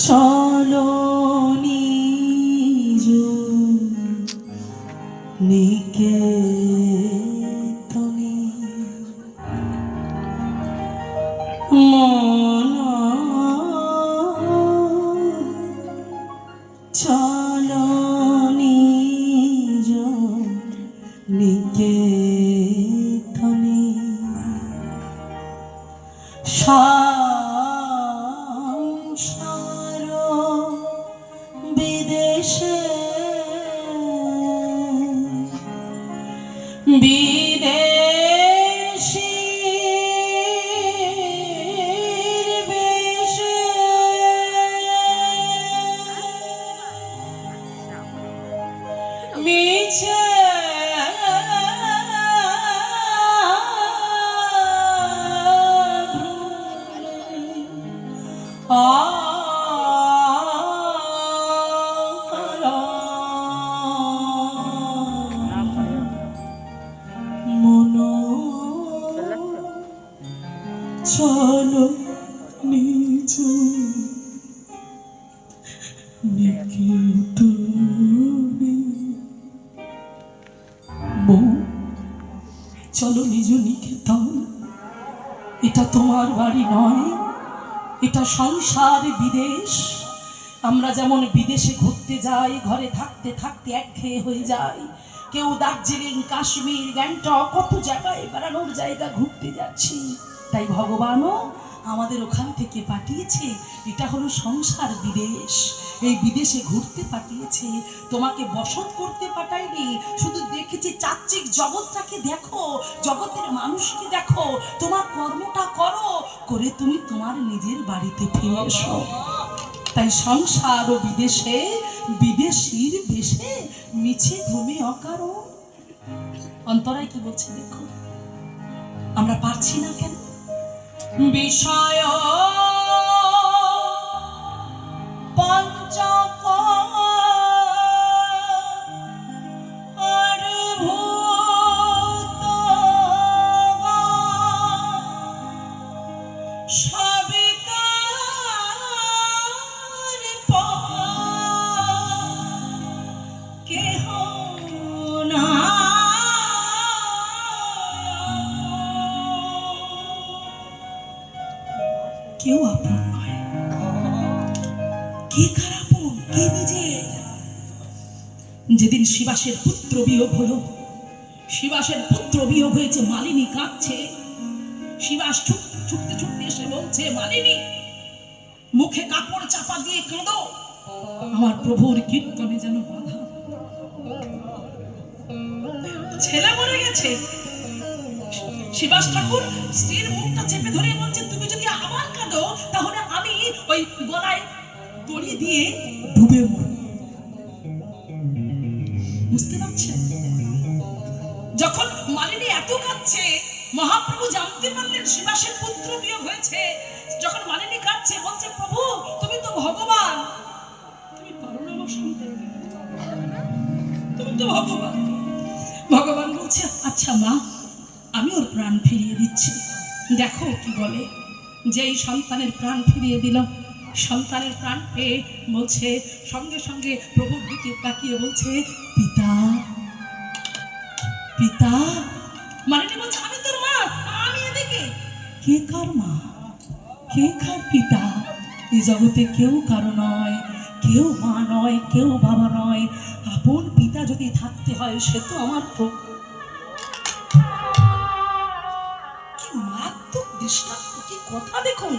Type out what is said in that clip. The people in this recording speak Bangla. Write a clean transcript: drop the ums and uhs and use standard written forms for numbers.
চলো নিজ নিকেতনে মন চলো নিজ নিকেতনে সংসার বিদেশে বিদেশীর বেশে মিছে চলো নিজ নিকেতনে চলো নিজ নিকেতন। এটা তোমার বাড়ি নয়, এটা সংসার বিদেশ। আমরা যেমন বিদেশে ঘুরতে যাই, ঘরে থাকতে থাকতে একঘেয়ে হয়ে যায়। কেউ দার্জিলিং, কাশ্মীর, গ্যাংটক, কত জায়গায় বেড়ানোর জায়গা ঘুরতে যাচ্ছি। তাই ভগবানও আমাদের ওখান থেকে পাঠিয়েছে। এটা হলো সংসার বিদেশ। এই বিদেশে ঘুরতে পাঠিয়েছে, তোমাকে বসত করতে পাঠায়নি। শুধু দেখেছি চাচ্চিক জগৎটাকে দেখো, জগতের মানুষকে দেখো, তোমার কর্মটা করো, করে তুমি তোমার নিজের বাড়িতে ফিরে এসো। তাই সংসার ও বিদেশে বিদেশীর বেশে মিছে ঘুমে অকারণ। অন্তরায় কি বলছে দেখো, আমরা পারছি না কেন? বিষয় পঞ্চক আর ভূত সবিকার কেহ না কেউ আপন নয়। কে খারাপ কে নিজে? যেদিন শিবাসের পুত্র বিয়োগ হলো, শিবাসের পুত্র বিয়োগ হয়েছে, মালিনী কাঁদছে। শিবাস ছুটতে ছুটতে এসে বলছে, মালিনী মুখে কাপড় চাপা দিয়ে কাঁদো, আমার প্রভুর কীর্তনে যেন বাধা। ছেলে মরে গেছে। শিবাস ঠাকুর স্ত্রীর মুখটা চেপে ধরে বলছে, তুমি যদি আবার কাঁদো তাহলে আমি ওই গলায় দড়ি দিয়ে ডুবে মরব। বুঝতে পারছেন? যখন মালিনী এত কাঁদছে, মহাপ্রভু জানতে পারলেন শিবাসের পুত্র বিয়োগ হয়েছে। যখন মালিনী কাঁদছে, বলছে, প্রভু তুমি তো ভগবান, তুমি পারো না আমার সন্তান, তুমি তো ভগবান। ভগবান বলছে, আচ্ছা মা, আমি ওর প্রাণ ফিরিয়ে দিচ্ছি, দেখো কি বলে। যেই সন্তানের প্রাণ ফিরিয়ে দিল, সন্তানের প্রাণ পেয়ে বলছে, সঙ্গে সঙ্গে প্রভুর দিকে তাকিয়ে বলছে, পিতা পিতা। মালিনী বলছে, আমি তোর মা, আমি এদিকে। কে কার মা, কে কার পিতা? এই জগতে কেউ কারো নয়, কেউ মা নয়, কেউ বাবা নয়। আপন পিতা যদি থাকতে হয়, সে তো আমার প্রভু। কি মারাত্মক দৃষ্টান্ত, কি কথা দেখুন।